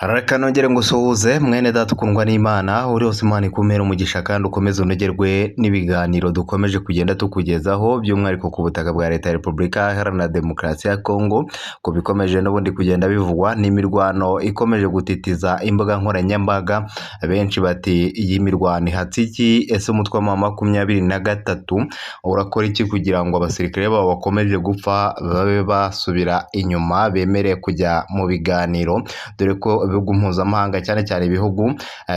Reka nongere ngusuhuze mwene data ukundwa n'Imana uri hose Imana ikumere umugisha kandi ukomeze unogerwe n'ibiganiro dukomeje kugenda tukugezaho by'umwihariko ku butaka bwa Leta ya Repubulika Iharanira Demokarasi ya Kongo ko bikomeje n'ubundi kugenda bivugwa n'imirwano ikomeje gutitiza imbuga nkoranyambaga. Benshi bati iyi mirwano ihatse iki? Ese umutwe wa 23 urakora iki kugira ngo abasirikare babo bakomeje gupfa babe basubira inyuma bemere kujya mu biganiro, dore ko ibihugu mpuzamahanga cyane cyane ibihugu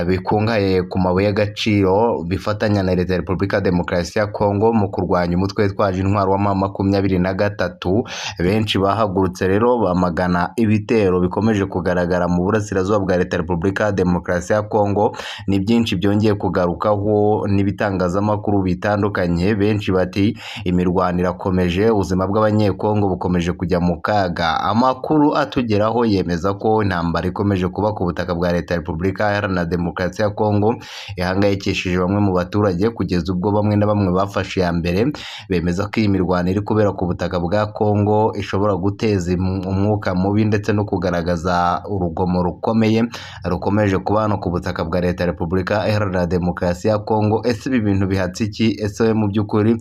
bikungahaye ku mabuye y'agaciro bifatanya na Leta ya Repubulika Demokarasi ya Kongo mu kurwanya umutwe witwaje intwaro wa 23. Benshi bahagurutse rero bamagana ibitero bikomeje kugaragara mu burasirazuba bwa Leta ya Repubulika Demokarasi ya Kongo. Ni byinshi byongeye kugarukaho n'ibitangazamakuru bitandukanye. Benshi bati imirwano irakomeje, ubuzima bw'abanyekongo bukomeje kujya mu kaga. Amakuru atugeraho yemeza ko intambara ikomeje kuba ku butaka bwa Leta ya Repubulika Iharanira Demokarasi ya Kongo ihangayikishije bamwe mu baturage, kugeza ubwo bamwe na bamwe bafashe iya mbere bemeza ko iyi mirwano iri kubera ku butaka bwa Kongo ishobora guteza umwuka mubi ndetse no kugaragaza urugomo rukomeye rukomeje kuba hano ku butaka bwa Leta ya Repubulika Iharanira Demokarasi ya Kongo. Ese ibi bintu bihatse iki? Ese mu by'ukuri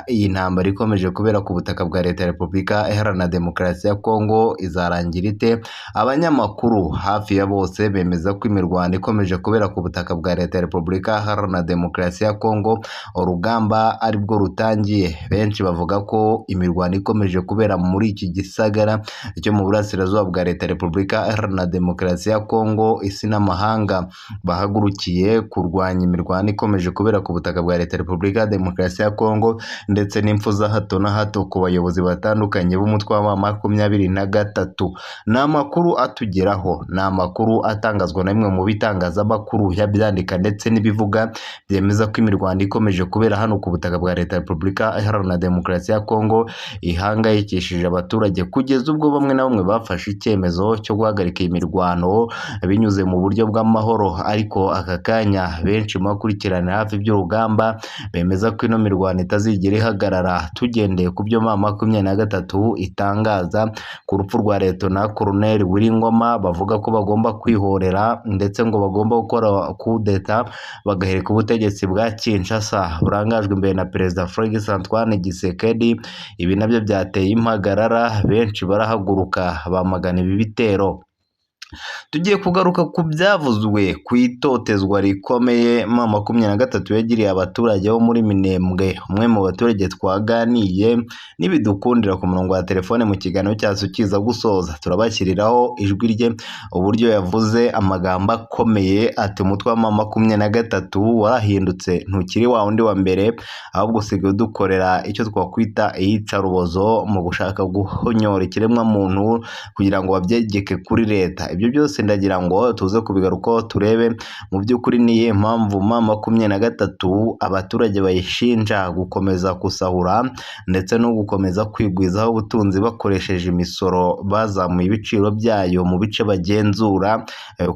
iyi ntambara ikomeje kubera ku butaka bwa Leta ya Repubulika Iharanira Demokarasi ya Kongo izarangira ite? Abanyamakuru hafi ya bose bemeza ko imirwano ikomeje kubera ku butaka bwa Leta ya Repubulika Iharanira Demokarasi ya Kongo urugamba aribwo rutangiye. Benshi bavuga ko imirwano ikomeje kubera muri iki gisagara cyo mu burasirazuba bwa Leta ya Repubulika Iharanira Demokarasi ya Kongo. Isi n'amahanga bahagurukiye kurwanya imirwano ikomeje kubera ku butaka bwa Leta ya Repubulika Demokarasi ya Kongo, ndetse n'impfu za hato na hato ku bayobozi batandukanye b'umutwe wa 23. Ni amakuru atugeraho, ni amakuru atangazwa na bimwe mu bitangazamakuru yabyandika ndetse n'ibivuga byemeza ko imirwano ikomeje kubera hano ku butaka bwa Leta ya Repubulika Iharanira Demokarasi ya Kongo ihangayikishije abaturage, kugeza ubwo bamwe na bamwe bafashe icyemezo cyo guhagarika imirwano binyuze mu buryo bw'amahoro. Ariko aka kanya benshi mu bakurikirana hafi by'urugamba bemeza ko ino mirwano itazigera ihagarara, tugendeye ku byo 23 itangaza ku rupfu rwa Leta Colonel Wiringoma. Bavuga ko bagomba kwihorera ndetse ngo bagomba gukora kudeta bagahereka ubutegetsi bwa Kinshasa burangajwe imbere na Perezida Felix Antoine Tshisekedi. Ibi nabyo byateye impagarara, benshi barahaguruka bamagana ibi bitero. Tugiye kugaruka ku byavuzwe ku itotezwa rikomeye 23 yagiriye abaturage bo muri Minembwe. Umwe mu baturage twaganiye n'ibidukundira ku murongo wa telefone mu kiganiro cyacu kiza gusoza, turabashyiriraho ijwi rye uburyo yavuze amagambo akomeye ati umutwe wa 23 warahindutse, ntukiri wa wundi wa mbere, ahubwo usigaye dukorera icyo twakwita iyicarubozo mu gushaka guhonyora ikiremwa muntu kugira ngo babyegeke kuri leta. Ibyo byose ndagira ngo tuze kubigarukaho turebe mu by'ukuri niye mpamvu 23 abaturage bayishinja gukomeza kusahura ndetse no gukomeza kwigwizaho ubutunzi bakoresheje imisoro bazamuye ibiciro byayo mu bice bagenzura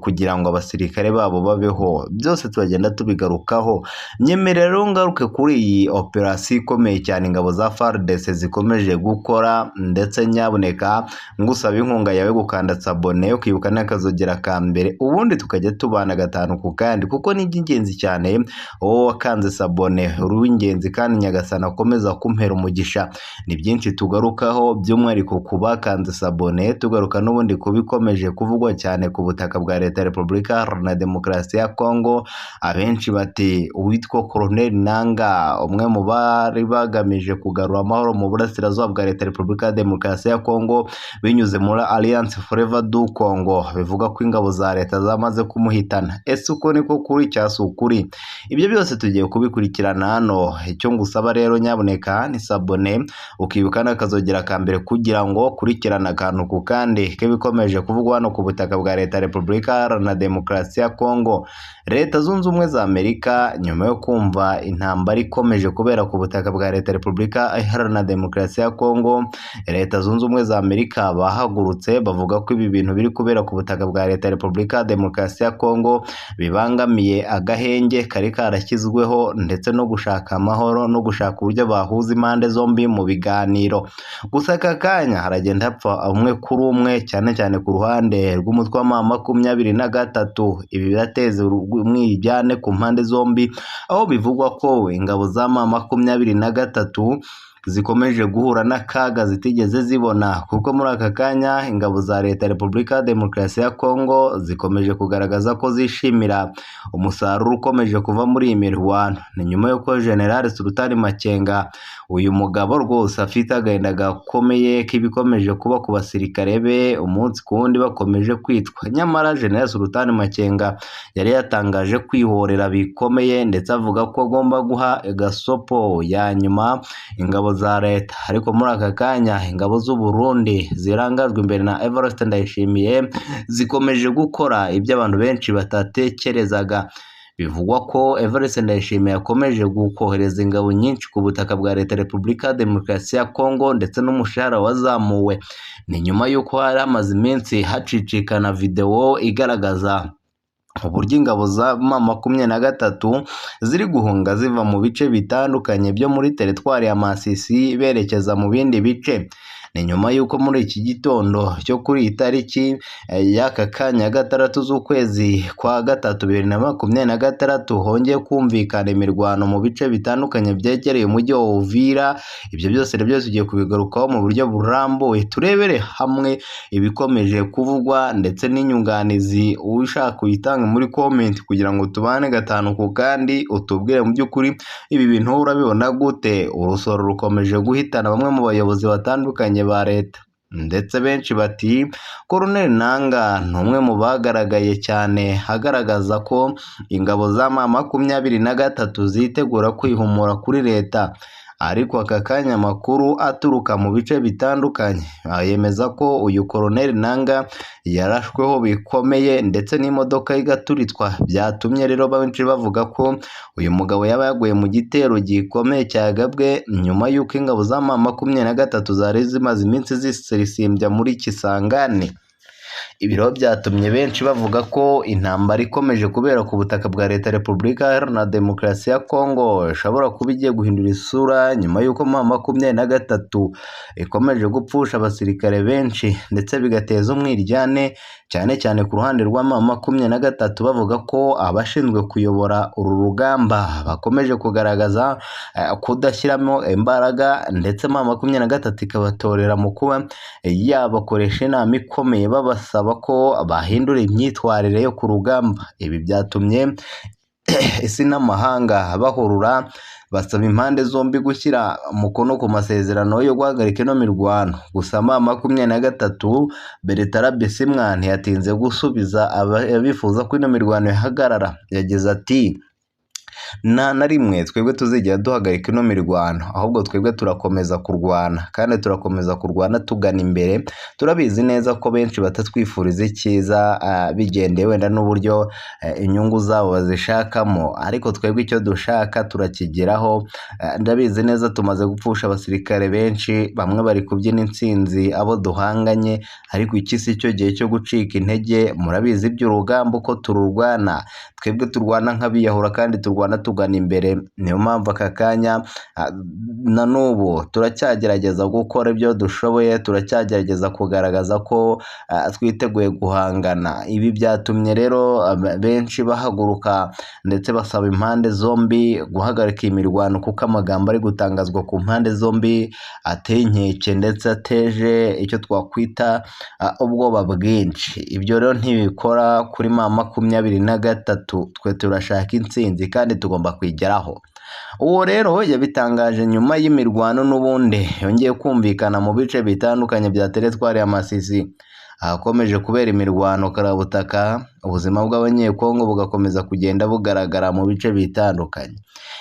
kugira ngo abasirikare babo babeho. Byose turagenda tubigarukaho. Nyemerero ngaruke kuri iyi operasiyo ikomeye cyane ingabo za FARDC zikomeje gukora, ndetse nyaboneka ngusaba inkunga yawe gukanda abone ukibuka n'akazogera ka mbere, ubundi tukajya tubana gatanu ku kandi, kuko ni iby'ingenzi cyane. Wowe wakanze sabone uri w'ingenzi kandi Nyagasana akomeza kumpera umugisha. Ni byinshi tugarukaho by'umwihariko ku bakanze sabone, tugaruka n'ubundi kubikomeje kuvugwa cyane ku butaka bwa Leta ya Repubulika Iharanira Demokarasi ya Kongo. Abenshi bati uwitwa Colonel Nanga, umwe mu bari bagamije kugarura amahoro mu burasirazuba bwa Leta ya Repubulika Demokarasi ya Kongo binyuze muri Alliance Forever du Congo, bivuga ko ingabo za leta zamaze kumuhitana. Ese uko niko kuri cyase ukuri? Ibyo byose tugiye kubikurikirana hano. Icyo ngusaba rero nyaboneka ni sabone ukibuka n'akazogera ka mbere kugira ngo kurikirana akantu ku kandi kebikomeje kuvugwa hano ku butaka bwa Leta ya Repubulika Iharanira Demokarasi ya Kongo. Leta Zunze Ubumwe za Amerika nyuma yo kumva intambara ikomeje kubera ku butaka bwa Leta ya Repubulika Iharanira Demokarasi ya Kongo, Leta Zunze Ubumwe za Amerika bahagurutse bavuga ko ibi bintu biri kubera ku butaka bwa leta ya Repubulika ya Demokarasi ya Kongo bibangamiye agahenge kari karashyizweho ndetse no gushaka amahoro no gushaka uburyo bahuza impande zombi mu biganiro. Gusa aka kanya haragenda hapfa umwe kuri umwe cyane cyane ku ruhande rw'umutwe wa M23. Ibi birateza umwiryane ku mpande zombi, aho bivugwa ko ingabo za M23 zikomeje guhura n'akaga zitigeze zibona, kuko muri aka kanya ingabo za leta ya Repubulika ya Demokarasi ya Kongo zikomeje kugaragaza ko zishimira umusaruro ukomeje kuva muri iyi mirwano. Ni nyuma y'uko General Sultani Makenga, uyu mugabo rwose afite agahinda gakomeye k'ibikomeje kuba ku basirikare be umunsi ku wundi bakomeje kwitwa. Nyamara General Sultani Makenga yari yatangaje kwihorera bikomeye ndetse avuga ko agomba guha gasopo ya nyuma ingabo za leta. Ariko muri aka kanya ingabo z'u Burundi zirangajwe imbere na Evariste Ndayishimiye zikomeje gukora ibyo abantu benshi batatekerezaga. Bivugwa ko Evariste Ndayishimiye yakomeje gukohereza ingabo nyinshi ku butaka bwa leta ya Repubulika ya Demokarasi ya Kongo ndetse n'umushahara wazamuwe. Ni nyuma y'uko hari hamaze iminsi hacicikana video igaragaza uburyo ingabo za M23 ziri guhunga ziva mu bice bitandukanye byo muri teritwari ya Masisi berekeza mu bindi bice. Ni nyuma y'uko muri iki gitondo cyo kuri itariki y'aka kanya 6 z'ukwezi kwa 3 2026 hongeye kumvikana imirwano mu bice bitandukanye byegereye umujyi wa Uvira. Ibyo byose tugiye kubigarukaho mu buryo burambuye, turebere hamwe ibikomeje kuvugwa ndetse n'inyunganizi ushaka kuyitanga muri comment kugira ngo tubane gatanu ku kandi utubwire mu by'ukuri ibi bintu urabibona gute. Urusoro rukomeje guhitana bamwe mu bayobozi batandukanye ba leta, ndetse benshi bati Colonel Nanga ni umwe mu bagaragaye cyane agaragaza ko ingabo za M23 zitegura kwihumura kuri leta. Ariko aka kanya amakuru aturuka mu bice bitandukanye yemeza ko uyu Colonel Nanga yarashweho bikomeye ndetse n'imodoka igaturitwa. Byatumye rero benshi bavuga ko uyu mugabo yaba yaguye mu gitero gikomeye cyagabwe nyuma y'uko ingabo za M23 zari zimaze iminsi zisirisimbya muri Kisangani. Ibiro byatumye benshi bavuga ko intambara ikomeje kubera ku butaka bwa leta ya Repubulika ya Demokarasi ya Kongo ishobora kuba igiye guhindura isura nyuma y'uko M23 ikomeje gupfusha abasirikare benshi ndetse bigateza umwiryane cyane cyane ku ruhande rwa M23, bavuga ko abashinzwe kuyobora uru rugamba bakomeje kugaragaza kudashyiramo imbaraga, ndetse M23 ikabatorera mu kuba yabakoresha inama ikomeye babasaba ko bahindura imyitwarire yo ku rugamba. Ibi byatumye isi n'amahanga bahurura basaba impande zombi gushyira umukono ku masezerano yo guhagarika ino mirwano. Gusa M23 Bertrand Bisimwa ntiyatinze gusubiza abifuza ko ino mirwano ihagarara. Yagize ati nta na rimwe twebwe tuzigera duhagarika ino mirwano, ahubwo twebwe turakomeza kurwana kandi turakomeza kurwana tugana imbere. Turabizi neza ko benshi batatwifuriza icyiza bigendeye wenda n'uburyo inyungu zabo bazishakamo, ariko twebwe icyo dushaka turakigeraho. Ndabizi neza tumaze gupfusha abasirikare benshi, bamwe bari kubyina intsinzi abo duhanganye, ariko iki si cyo gihe cyo gucika intege. Murabizi iby'urugamba uko tururwana, twebwe turwana nk'abiyahura kandi turwana tugana imbere. Niyo mpamvu aka kanya na n'ubu turacyagerageza gukora ibyo dushoboye, turacyagerageza kugaragaza ko twiteguye guhangana. Ibi byatumye rero benshi bahaguruka ndetse basaba impande zombi guhagarika imirwano, kuko amagambo ari gutangazwa ku mpande zombi ateye inkeke ndetse ateje icyo twakwita ubwoba bwinshi. Ibyo rero ntibikora kuri M23. Twe turashaka intsinzi kandi tugomba kwigeraho. Uwo rero yabitangaje nyuma y'imirwano n'ubundi yongeye kumvikana mu bice bitandukanye bya teritwari ya Masisi. Ahakomeje kubera imirwano karabutaka, ubuzima bw'abanyekongo bugakomeza kugenda bugaragara mu bice bitandukanye.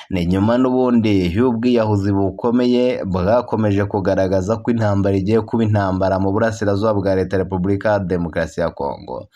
Ni nyuma n'ubundi y'ubwiyahuzi bukomeye bwakomeje kugaragaza ko intambara igiye kuba intambara mu burasirazuba bwa leta ya Repubulika ya Demokarasi ya Kongo.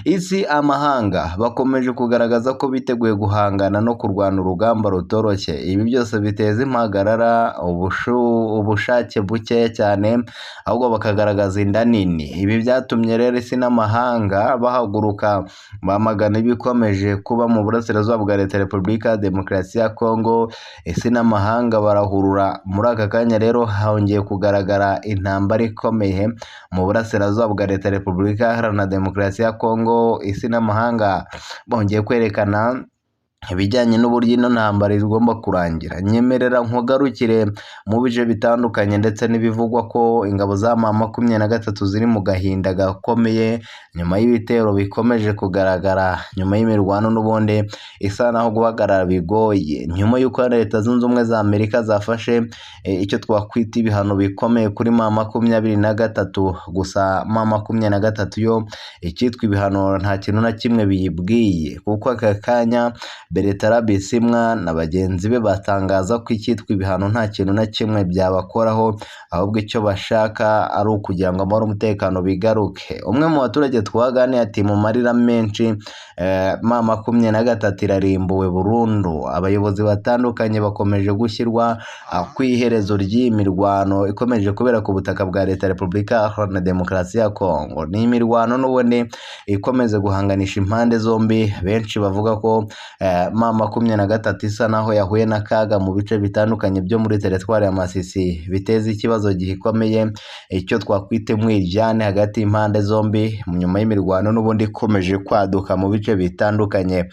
isi amahanga bakomeje kugaragaza ko biteguye guhangana no kurwana urugamba rutoroshye. Ibi byose biteza impagarara, ubushake bukeya cyane, ahubwo bakagaragaza inda nini. Ibi byatumye rero isi n'amahanga bahaguruka bamagana ibikomeje kuba mu burasirazuba bwa Leta ya Repubulika ya Demokarasi ya Kongo. Isi n'amahanga barahurura. Muri aka kanya rero hongeye kugaragara intambara ikomeye mu burasirazuba bwa Leta ya Repubulika Iharanira Demokarasi ya Kongo. Isi n'amahanga bongeye kwerekana ibijyanye n'uburyo ino ntambara igomba kurangira. Nyemerera nkugarukire mu bice bitandukanye ndetse n'ibivugwa ko ingabo za M23 ziri mu gahinda gakomeye nyuma y'ibitero bikomeje kugaragara, nyuma y'imirwano n'ubundi isa naho guhagarara bigoye, nyuma y'uko Leta Zunze Ubumwe za Amerika zafashe icyo twakwita ibihano bikomeye kuri M23. Gusa M23 yo icyitwa ibihano nta kintu na kimwe biyibwiye, kuko aka kanya Bertrand Bisimwa na bagenzi be batangaza ko icyitwa ibihano nta kintu na kimwe byabakoraho, ahubwo icyo bashaka ari ukugira ngo amahoro umutekano bigaruke. Umwe mu baturage twaganiye ati mu marira menshi M23 irarimbuwe burundu. Abayobozi batandukanye bakomeje gushyirwa ku iherezo ry'imirwano ikomeje kubera ku butaka bwa Leta ya Repubulika Iharanira Demokarasi ya Kongo. Ni imirwano n'ubundi ikomeze guhanganisha impande zombi. Benshi bavuga ko M23 isa naho yahuye n'akaga mu bice bitandukanye byo muri teritwari ya Masisi, biteza ikibazo gikomeye icyo twakwita umwiryane hagati y'impande zombi nyuma y'imirwano n'ubundi ikomeje kwaduka mu bice bitandukanye.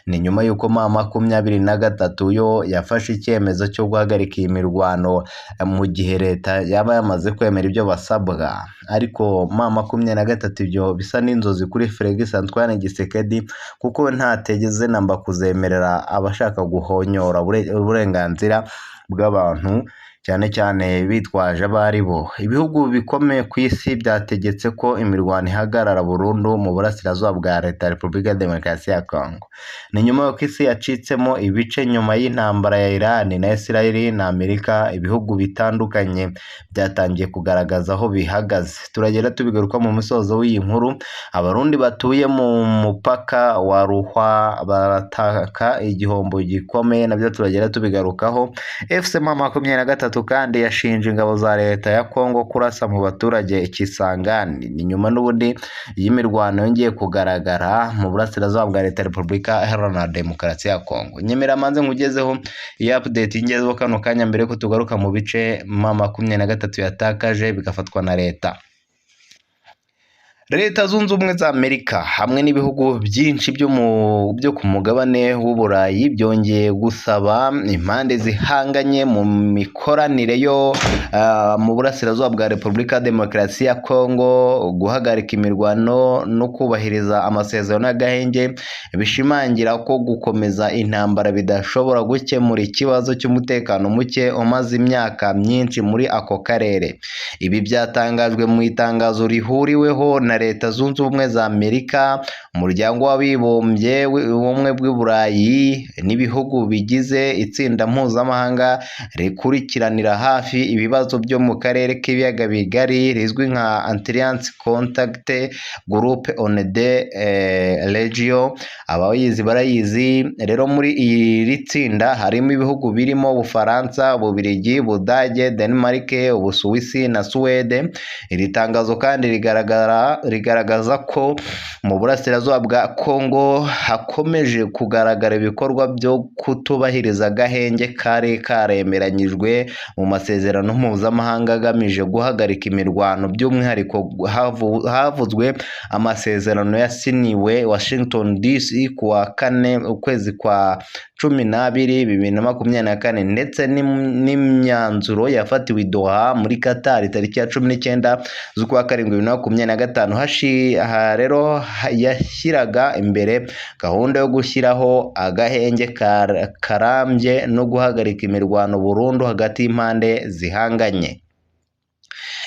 Ni nyuma y'uko M23 yo yafashe icyemezo cyo guhagarika iyi mirwano mu gihe Leta yaba yamaze kwemera ibyo basabwa, ariko M23 ibyo bisa n'inzozi kuri Felix Antoine Tshisekedi, kuko ntategeze namba kuzemerera abashaka guhonyora uburenganzira bw'abantu, cyane cyane bitwaje abari bo. Ibihugu bikomeye ku isi byategetse ko imirwano ihagarara burundu mu burasirazuba bwa Leta ya Repubulika ya Demokarasi ya Kongo. Ni nyuma y'uko isi yacitsemo ibice nyuma y'intambara ya Iran na Israel na Amerika. Ibihugu bitandukanye byatangiye kugaragaza aho bihagaze. Turagenda tubigaruka mu musozo w'iyi nkuru. Abarundi batuye mu mupaka wa Ruhwa barataka igihombo gikomeye, nabyo turagenda tubigarukaho. M23 kandi yashinje ingabo za Leta ya Kongo kurasa mu baturage Kisangani. Ni nyuma n'ubundi y'imirwano yongeye kugaragara mu burasirazuba bwa Leta ya Repubulika Iharanira Demokarasi ya Kongo. Nyemera manze nkugezeho iyi update ingezeho kano kanya mbere ko tugaruka mu bice M23 yatakaje bigafatwa na Leta. Leta Zunze Ubumwe za Amerika hamwe n'ibihugu byinshi byo ku mugabane w'Uburayi byongeye gusaba impande zihanganye mu mikoranire yo mu burasirazuba bwa Repubulika ya Demokarasi ya Kongo guhagarika imirwano no kubahiriza amasezerano y'agahenge, bishimangira ko gukomeza intambara bidashobora gukemura ikibazo cy'umutekano muke umaze imyaka myinshi muri ako karere. Ibi byatangajwe mu itangazo rihuriweho na Leta Zunze Ubumwe za Amerika, Umuryango w'Abibumbye, Ubumwe bw'i Burayi n'ibihugu bigize itsinda mpuzamahanga rikurikiranira hafi ibibazo byo mu karere k'ibiyaga bigari rizwi nka Alliance Contact Group on the Region. Abayizi barayizi rero. Muri iri tsinda harimo ibihugu birimo Ubufaransa, Ububiligi, Budage, Denmark, Ubusuwisi na Suwede. Iri tangazo kandi rigaragaza ko mu burasirazuba bwa Kongo hakomeje kugaragara ibikorwa byo kutubahiriza agahenge kari karemeranyijwe mu masezerano mpuzamahanga agamije guhagarika imirwano. By'umwihariko havuzwe amasezerano yasiniwe Washington DC kuwa 4 ukwezi kwa 12 2024 ndetse n'imyanzuro yafatiwe i Doha muri Qatar tariki ya 19 z'ukwa 7 2025. Rero yashyiraga imbere gahunda yo gushyiraho agahenge karambye no guhagarika imirwano burundu hagati y'impande zihanganye.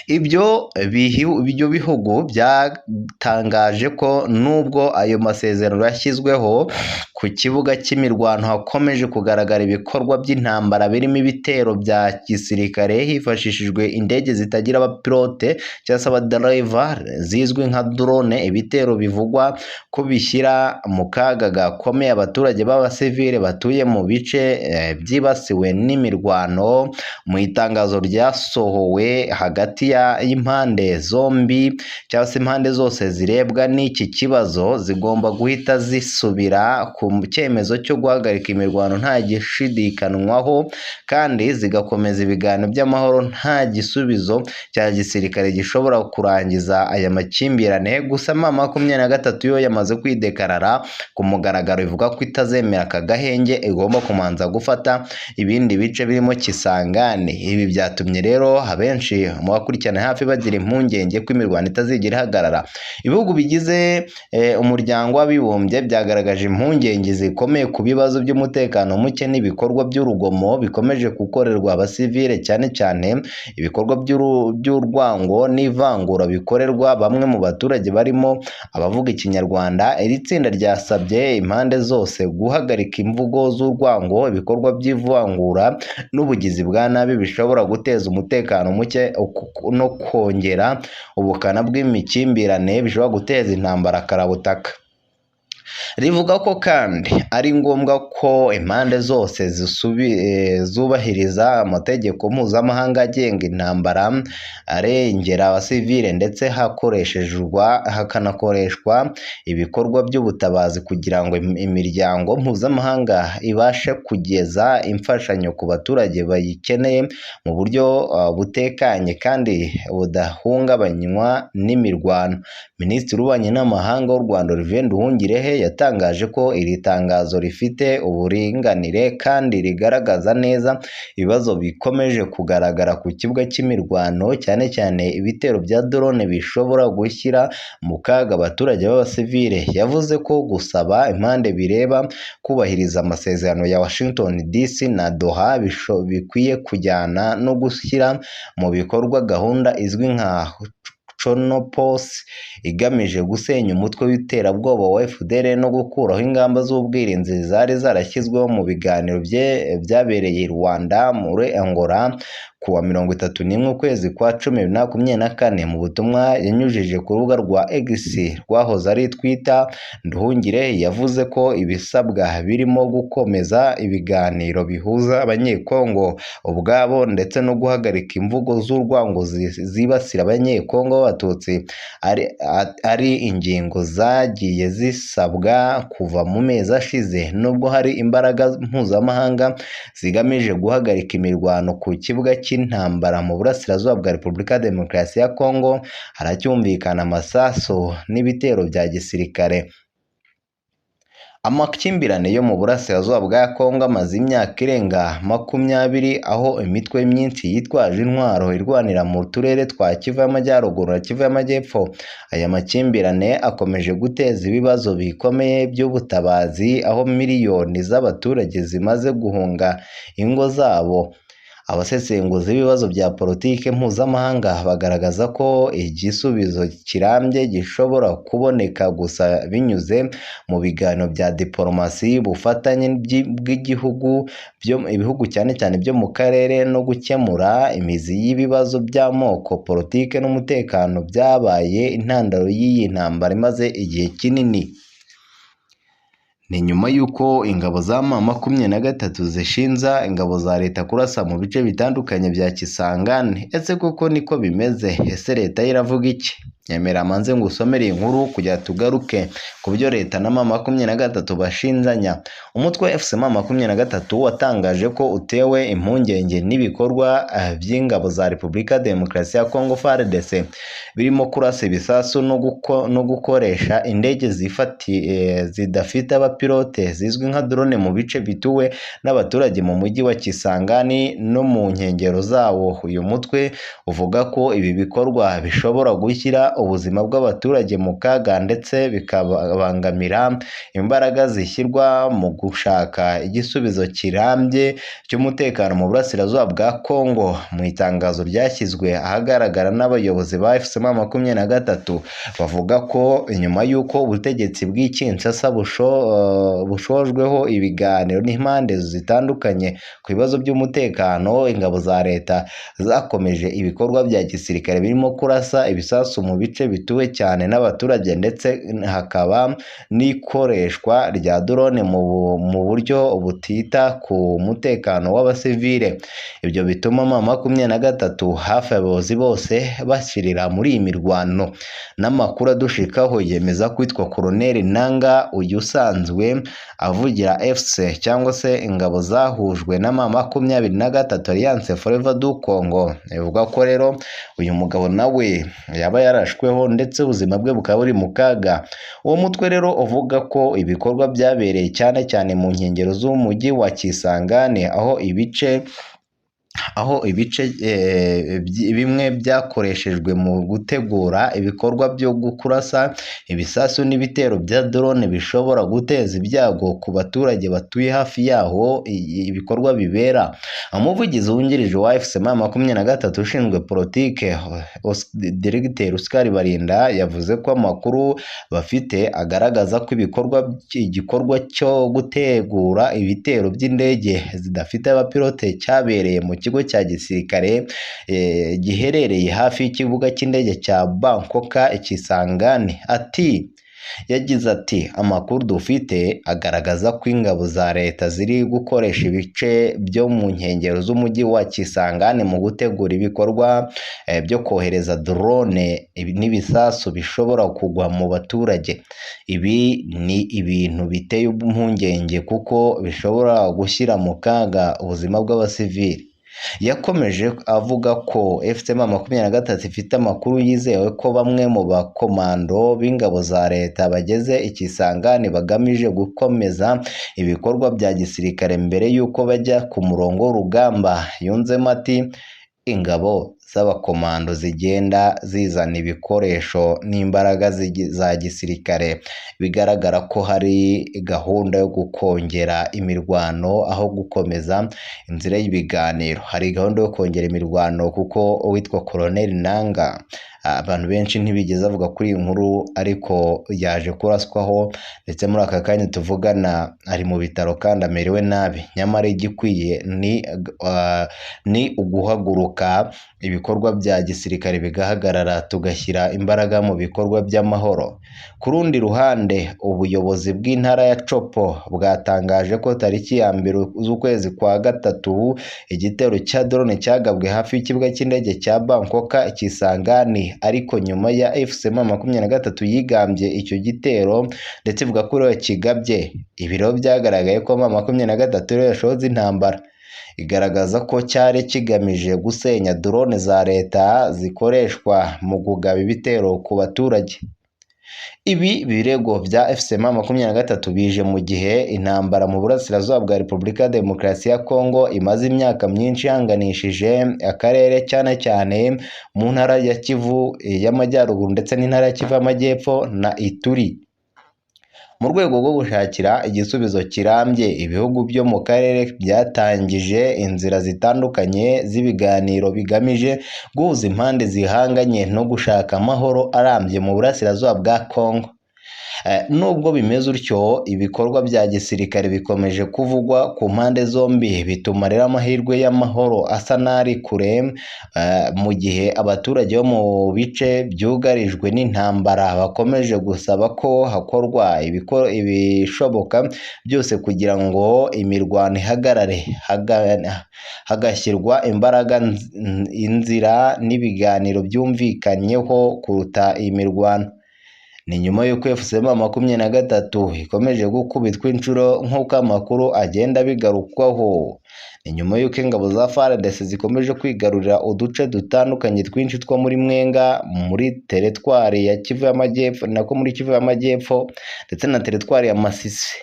ibyo bihugu byatangaje ko nubwo ayo masezerano yashyizweho, ku kibuga cy'imirwano hakomeje kugaragara ibikorwa by'intambara birimo ibitero bya gisirikare hifashishijwe indege zitagira abapilote cyangwa se abadriver zizwi nka drone, ibitero bivugwa ko bishyira mu kaga gakomeye abaturage b'abasivile batuye mu bice byibasiwe n'imirwano. Mu itangazo ryasohowe hagati y'impande zombi cyangwa se impande zose zirebwa n'iki kibazo zigomba guhita zisubira ku cyemezo cyo guhagarika imirwano nta gishidikanywaho, kandi zigakomeza ibiganiro by'amahoro nta gisubizo cya gisirikare gishobora kurangiza aya makimbirane. Gusa M23 yo yamaze kwidekarara ku mugaragaro ivuga ko itazemera aka gahenge, igomba kumanza gufata ibindi bice birimo Kisangani. Ibi byatumye rero abenshi mu bakurikirana hafi bagira impungenge ko imirwano itazigera ihagarara. Ibihugu bigize umuryango w'abibumbye byagaragaje impungenge zikomeye ku bibazo by'umutekano muke n'ibikorwa by'urugomo bikomeje gukorerwa abasivile, cyane cyane ibikorwa by'urwango n'ivangura bikorerwa bamwe mu baturage barimo abavuga ikinyarwanda. Iri tsinda ryasabye impande zose guhagarika imvugo z'urwango, ibikorwa by'ivangura n'ubugizi bwa nabi bishobora guteza umutekano muke no kongera ubukana bw'imikimbirane bishobora guteza intambara karabutaka. Rivuga ko kandi ari ngombwa ko impande zose zubahiriza amategeko mpuzamahanga agenga intambara arengera abasivile, ndetse hakanakoreshwa ibikorwa by'ubutabazi kugira ngo imiryango mpuzamahanga ibashe kugeza imfashanyo ku baturage bayikeneye mu buryo butekanye kandi budahungabanywa n'imirwano. Minisitiri w'Ububanyi n'Amahanga w'u Rwanda Olivier Nduhungirehe yatangaje ko iri tangazo rifite uburinganire kandi rigaragaza neza ibibazo bikomeje kugaragara ku kibuga cy'imirwano, cyane cyane ibitero bya drone bishobora gushyira mu kaga abaturage b'abasivile. Yavuze ko gusaba impande bireba kubahiriza amasezerano ya Washington DC na Doha bikwiye kujyana no gushyira mu bikorwa gahunda izwi nka Chonopos igamije gusenya umutwe w'iterabwoba wa FDL no gukuraho ingamba z'ubwirinzi zari zarashyizweho mu biganiro byabereye i Rwanda muri Angola kuwa 31 ukwezi kwa 10/2024. Mu butumwa yanyujije ku rubuga rwa X rwahoze ari Twitter, Nduhungire yavuze ko ibisabwa birimo gukomeza ibiganiro bihuza abanyekongo ubwabo ndetse no guhagarika imvugo z'urwango zibasira abanyekongo b'abatutsi ari ingingo zagiye zisabwa kuva mu mezi ashize. Nubwo hari imbaraga mpuzamahanga zigamije guhagarika imirwano ku kibuga cy'intambara mu burasirazuba bwa Repubulika ya Demokarasi ya Kongo, haracyumvikana amasasu n'ibitero bya gisirikare. Amakimbirane yo mu burasirazuba bwa Kongo amaze imyaka irenga 20 aho imitwe myinshi yitwaje intwaro irwanira mu turere twa Kivu y'Amajyaruguru na Kivu y'Amajyepfo. Aya makimbirane akomeje guteza ibibazo bikomeye by'ubutabazi, aho miliyoni z'abaturage zimaze guhunga ingo zabo. Abasesenguzi b'ibibazo bya politike mpuzamahanga bagaragaza ko igisubizo kirambye gishobora kuboneka gusa binyuze mu biganiro bya diplomasi, bufatanye bw'ibihugu cyane cyane byo mu karere no gukemura imizi y'ibibazo by'amoko, politike n'umutekano byabaye intandaro y'iyi ntambara imaze igihe kinini. Ni nyuma y'uko ingabo za M23 zishinza ingabo za leta kurasa mu bice bitandukanye bya Kisangani. Ese koko niko bimeze? Ese leta iravuga iki? Nyemera manze ngusomere inkuru kujya tugaruke ku byo leta na M23 bashinzanya. Umutwe wa FC M23 watangaje ko utewe impungenge n'ibikorwa by'ingabo za Repubulika Demokarasi ya Kongo FARDC birimo kurasa ibisasu no gukoresha indege zidafite abapilote zizwi nka drone mu bice bituwe n'abaturage mu mujyi wa Kisangani no mu nkengero zawo. Uyu mutwe uvuga ko ibi bikorwa bishobora gushyira bishyira ubuzima bw'abaturage mu kaga ndetse bikabangamira imbaraga zishyirwa mu gushaka igisubizo kirambye cy'umutekano mu burasirazuba bwa Kongo. Mu itangazo ryashyizwe ahagaragara n'abayobozi ba M23 bavuga ko nyuma y'uko ubutegetsi bw'i Kinshasa bushojweho ibiganiro n'impande zitandukanye ku bibazo by'umutekano, ingabo za leta zakomeje ibikorwa bya gisirikare birimo kurasa ibisasu mu bice bituwe cyane n'abaturage ndetse hakaba n'ikoreshwa rya drone mu buryo butita ku mutekano w'abasivile. Ibyo bituma M23 hafi abayobozi bose bashirira muri iyi mirwano. N'amakuru adushikaho yemeza kwitwa Colonel Nanga, uyu usanzwe avugira FC cyangwa se ingabo zahujwe na M23 Alliance Forever du Congo. Bivuga ko rero uyu mugabo nawe yaba yarashweho ndetse ubuzima bwe bukaba buri mu kaga. Uwo mutwe rero uvuga ko ibikorwa byabereye cyane cyane mu nkengero z'umujyi wa Kisangani, aho ibice bimwe byakoreshejwe mu gutegura ibikorwa byo kurasa ibisasu n'ibitero bya drone bishobora guteza ibyago ku baturage batuye hafi yaho ibikorwa bibera. Umuvugizi wungirije wa M23 ushinzwe politike Directeur Oscar Barinda yavuze ko amakuru bafite agaragaza ko igikorwa cyo gutegura ibitero by'indege zidafite abapilote cyabereye mu kigo cya gisirikare giherereye hafi y'ikibuga cy'indege cya Bangkok Kisangani. Yagize ati amakuru dufite agaragaza ko ingabo za leta ziri gukoresha ibice byo mu nkengero z'umujyi wa Kisangani mu gutegura ibikorwa byo kohereza drone n'ibisasu bishobora kugwa mu baturage. Ibi ni ibintu biteye impungenge kuko bishobora gushyira mu kaga ubuzima bw'abasivili. Yakomeje avuga ko M23 ifite amakuru yizewe ko bamwe mu bakomando b'ingabo za leta bageze Ikisangani bagamije gukomeza ibikorwa bya gisirikare mbere y'uko bajya ku murongo w'urugamba. Yunzemo ati ingabo z'abakomando zigenda zizana ibikoresho n'imbaraga za gisirikare, bigaragara ko hari gahunda yo gukongera imirwano aho gukomeza inzira y'ibiganiro. Hari gahunda yo kongera imirwano kuko uwitwa Colonel Nanga abantu benshi ntibigeze avuga kuri iyi nkuru, ariko yaje kuraswaho ndetse muri aka kanya tuvugana ari mu bitaro kandi amerewe nabi. Nyamara igikwiye ni uguhaguruka ibikorwa bya gisirikare bigahagarara tugashyira imbaraga mu bikorwa by'amahoro. Ku rundi ruhande ubuyobozi bw'intara ya Chopo bwatangaje ko tariki ya 2 z'ukwezi kwa gatatu igitero cya drone cyagabwe hafi y'ikibuga cy'indege cya Bangkok Kisangani, ariko nyuma ya M23 yigambye icyo gitero ndetse ivuga ko rero kigabye. Ibiro byagaragaye ko M23 yashoze intambara, igaragaza ko cyari kigamije gusenya drone za leta zikoreshwa mu kugaba ibitero ku baturage. Ibi birego bya M23 bije mu gihe intambara mu burasirazuba bwa Repubulika ya Demokarasi ya Kongo imaze imyaka myinshi ihanganishije akarere cyane cyane mu ntara ya Kivu y'Amajyaruguru ndetse n'intara ya Kivu y'Amajyepfo na Ituri. Mu rwego rwo gushakira igisubizo kirambye, ibihugu byo mu karere byatangije inzira zitandukanye z'ibiganiro bigamije guhuza impande zihanganye no gushaka amahoro arambye mu burasirazuba bwa Kongo. Nubwo bimeze utyo, ibikorwa bya gisirikare bikomeje kuvugwa ku mpande zombi, bituma rero amahirwe y'amahoro asa n'ari kure, mu gihe abaturage bo mu bice byugarijwe n'intambara bakomeje gusaba ko hakorwa ibishoboka byose kugira ngo imirwano ihagarare, hagashyirwa imbaraga inzira n'ibiganiro byumvikanyeho kuruta iyi mirwano. Ni nyuma y'uko M23 ikomeje gukubitwa inshuro nk'uko amakuru agenda bigarukwaho. Ni nyuma y'uko ingabo za FARDC zikomeje kwigarurira uduce dutandukanye twinshi two muri Mwenga, muri teritwari ya Kivu y'Amajyepfo muri Kivu y'Amajyepfo ndetse na teritwari ya Masisi.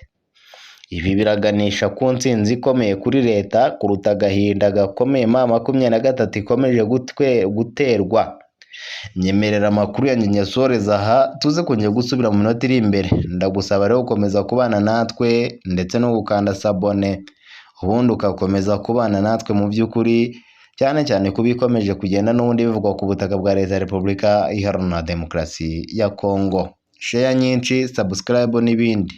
Ibi biraganisha ku ntsinzi ikomeye kuri leta kuruta agahinda gakomeye M23 ikomeje guterwa. nyemerera amakuru ya nyasoreza aha tuze kongera gusubira mu minota iri imbere. Ndagusaba rero gukomeza kubana natwe ndetse no gukanda sabone, ubundi ugakomeza kubana natwe mu by'ukuri, cyane cyane kubikomeje kugenda n'ubundi bivugwa ku butaka bwa Leta ya Repubulika Iharanira Demokarasi ya Kongo. Share nyinshi, subscribe n'ibindi.